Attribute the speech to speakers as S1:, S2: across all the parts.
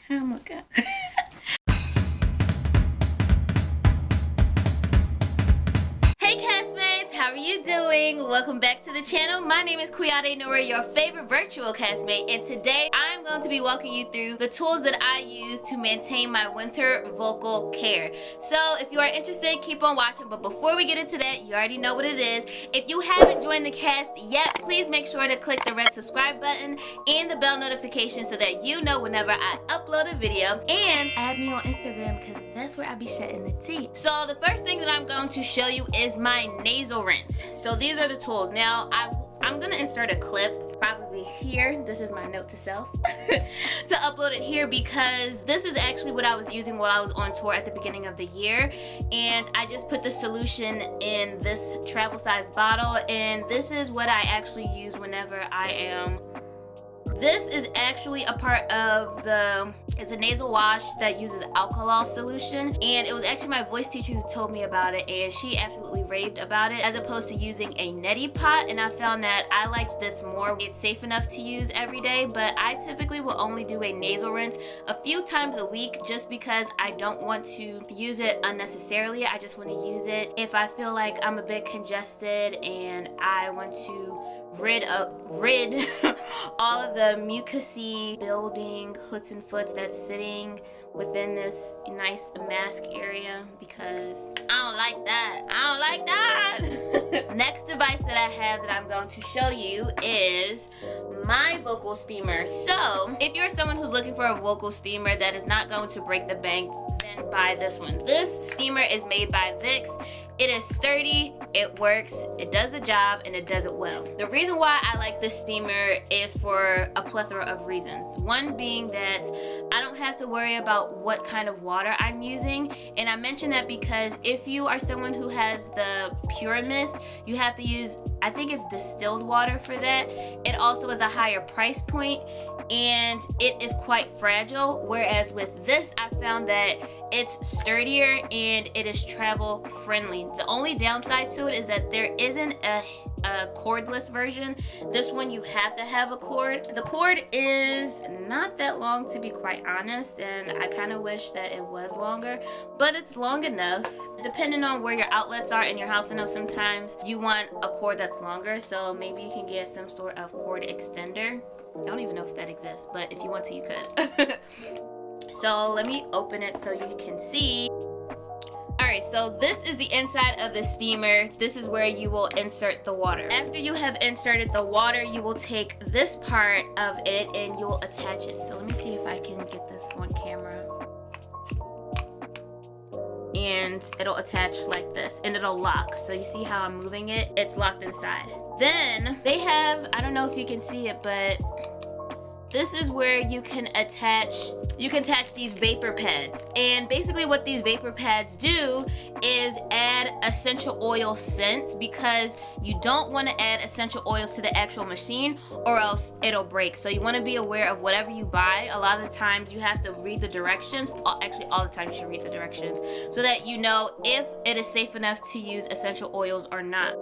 S1: Oh my god. Hey castmates, how are you doing? Welcome back to the channel. My name is Kuyade Nora, your favorite virtual castmate, and today I'm going to be walking you through the tools that I use to maintain my winter vocal care. So if you are interested, keep on watching, but before we get into that, you already know what it is. If you haven't joined the cast yet, please make sure to click the red subscribe button and the bell notification so that you know whenever I upload a video, and add me on Instagram because that's where I be shedding the tea. So the first thing that I'm going to show you is my nasal rinse. So these are the tools. Now I'm gonna insert a clip probably here. This is my note to self to upload it here because this is actually what I was using while I was on tour at the beginning of the year, and I just put the solution in this travel size bottle, and this is what I actually use whenever I am. This is actually a part of it's a nasal wash that uses alcohol solution, and it was actually my voice teacher who told me about it, and she absolutely raved about it as opposed to using a neti pot, and I found that I liked this more. It's safe enough to use every day, but I typically will only do a nasal rinse a few times a week just because I don't want to use it unnecessarily. I just want to use it if I feel like I'm a bit congested and I want to rid all of the mucousy building hoods and foots that's sitting within this nice mask area, because I don't like that. I don't like that. Next device that I have that I'm going to show you is my vocal steamer. So if you're someone who's looking for a vocal steamer that is not going to break the bank, then buy this one. This steamer is made by Vicks. It is sturdy, it works, it does the job, and it does it well. The reason why I like this steamer is for a plethora of reasons. One being that I don't have to worry about what kind of water I'm using, and I mention that because if you are someone who has the Pure Mist, you have to use, I think it's distilled water for that. It also is a higher price point, and it is quite fragile, whereas with this I found that it's sturdier and it is travel friendly. The only downside to it is that there isn't a cordless version. This one you have to have a cord. The cord is not that long, to be quite honest, and I kind of wish that it was longer, but it's long enough. Depending on where your outlets are in your house, I know sometimes you want a cord that's longer, so maybe you can get some sort of cord extender. I don't even know if that exists, but if you want to, you could. So let me open it so you can see. Alright, so this is the inside of the steamer. This is where you will insert the water. After you have inserted the water, you will take this part of it and you will attach it. So let me see if I can get this on camera. And it'll attach like this, and it'll lock. So you see how I'm moving it? It's locked inside. Then they have, I don't know if you can see it, but this is where you can attach these vapor pads. And basically what these vapor pads do is add essential oil scents, because you don't want to add essential oils to the actual machine or else it'll break. So you want to be aware of whatever you buy. A lot of the times you have to read the directions. Actually, all the time you should read the directions so that you know if it is safe enough to use essential oils or not.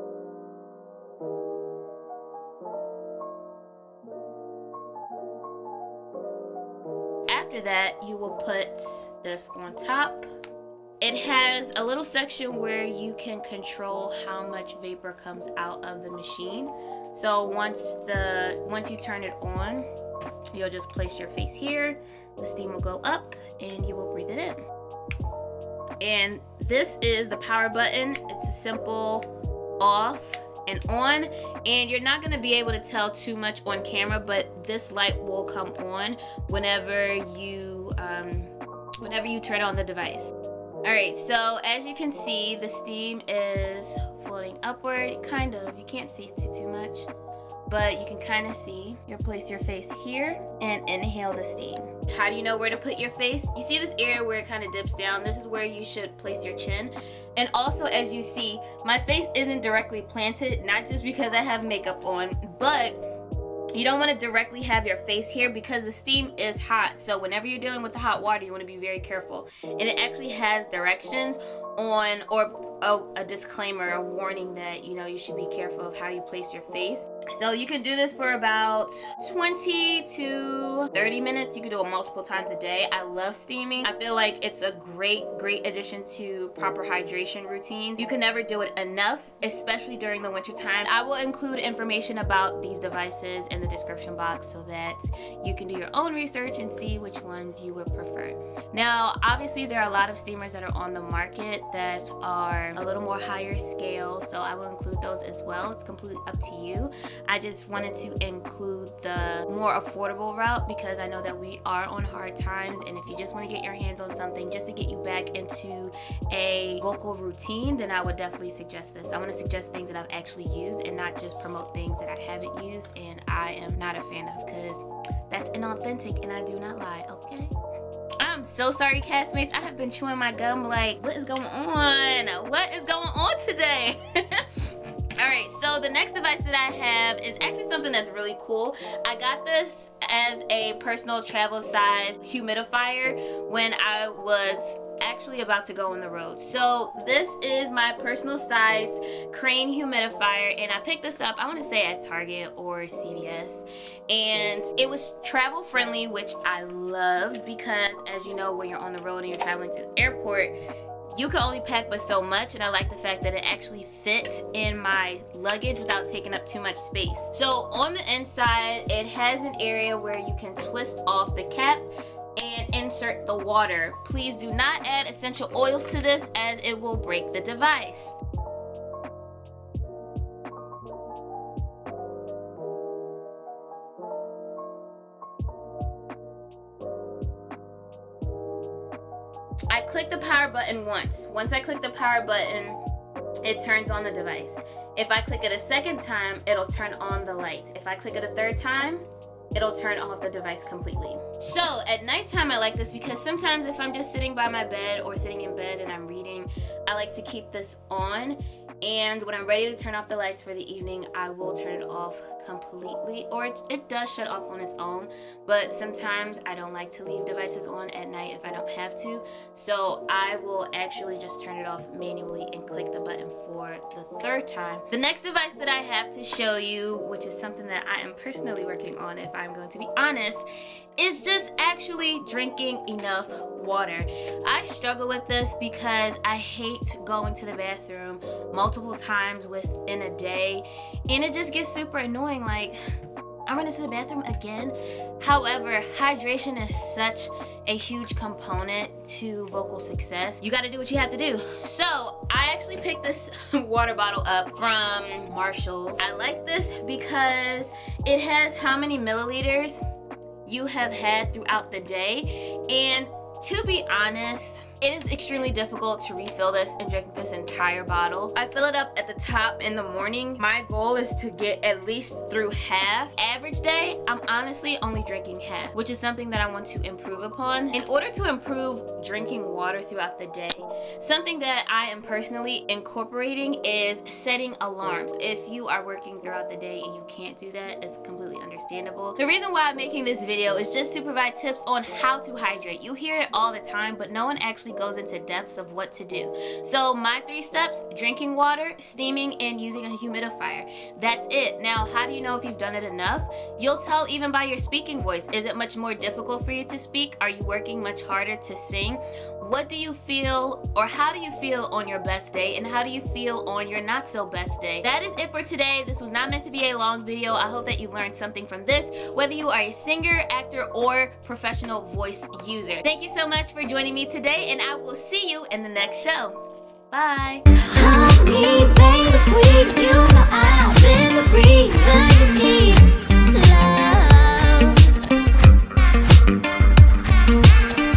S1: After that, you will put this on top. It has a little section where you can control how much vapor comes out of the machine. So once you turn it on, you'll just place your face here, the steam will go up, and you will breathe it in. And this is the power button. It's a simple off and on, and you're not going to be able to tell too much on camera, but this light will come on whenever you turn on the device. Alright, so as you can see, the steam is floating upward, kind of. You can't see it too much, but you can kind of see. You'll place your face here and inhale the steam. How do you know where to put your face? You see this area where it kind of dips down? This is where you should place your chin. And also, as you see, my face isn't directly planted, not just because I have makeup on, but You don't want to directly have your face here because the steam is hot. So whenever you're dealing with the hot water, you want to be very careful. And it actually has directions on, or a disclaimer, a warning that, you know, you should be careful of how you place your face. So you can do this for about 20 to 30 minutes. You can do it multiple times a day. I love steaming. I feel like it's a great addition to proper hydration routines. You can never do it enough, especially during the winter time. I will include information about these devices in the description box so that you can do your own research and see which ones you would prefer. Now, obviously there are a lot of steamers that are on the market that are a little more higher scale, so I will include those as well. It's completely up to you. I just wanted to include the more affordable route because I know that we are on hard times, and if you just want to get your hands on something just to get you back into a vocal routine, then I would definitely suggest this. I want to suggest things that I've actually used and not just promote things that I haven't used and I am not a fan of, because that's inauthentic and I do not lie, okay? I'm so sorry, castmates. I have been chewing my gum like, what is going on? What is going on today? Alright, so the next device that I have is actually something that's really cool. I got this as a personal travel size humidifier when I was actually about to go on the road. So this is my personal size crane humidifier, and I picked this up, I want to say at Target or CVS, and it was travel friendly, which I loved because, as you know, when you're on the road and you're traveling through the airport, you can only pack but so much, and I like the fact that it actually fits in my luggage without taking up too much space. So on the inside, it has an area where you can twist off the cap and insert the water. Please do not add essential oils to this as it will break the device. I click the power button once. Once I click the power button, it turns on the device. If I click it a second time, it'll turn on the light. If I click it a third time, it'll turn off the device completely. So at nighttime, I like this because sometimes if I'm just sitting by my bed or sitting in bed and I'm reading, I like to keep this on. And when I'm ready to turn off the lights for the evening, I will turn it off completely, or it does shut off on its own, but sometimes I don't like to leave devices on at night if I don't have to, so I will actually just turn it off manually and click the button for the third time. The next device that I have to show you, which is something that I am personally working on, if I'm going to be honest, is just actually drinking enough water. I struggle with this because I hate going to the bathroom multiple times within a day, and it just gets super annoying, like I'm running to the bathroom again. However, hydration is such a huge component to vocal success. You got to do what you have to do. So I actually picked this water bottle up from Marshall's. I like this because it has how many milliliters you have had throughout the day, and to be honest, it is extremely difficult to refill this and drink this entire bottle. I fill it up at the top in the morning. My goal is to get at least through half. Average day, I'm honestly only drinking half, which is something that I want to improve upon. In order to improve drinking water throughout the day, something that I am personally incorporating is setting alarms. If you are working throughout the day and you can't do that, it's completely understandable. The reason why I'm making this video is just to provide tips on how to hydrate. You hear it all the time, but no one actually goes into depths of what to do. So my 3 steps: drinking water, steaming, and using a humidifier. That's it. Now, how do you know if you've done it enough? You'll tell even by your speaking voice. Is it much more difficult for you to speak? Are you working much harder to sing? What do you feel, or how do you feel on your best day, and how do you feel on your not so best day? That is it for today. This was not meant to be a long video. I hope that you learned something from this, whether you are a singer, actor, or professional voice user. Thank you so much for joining me today, and I will see you in the next show. Bye.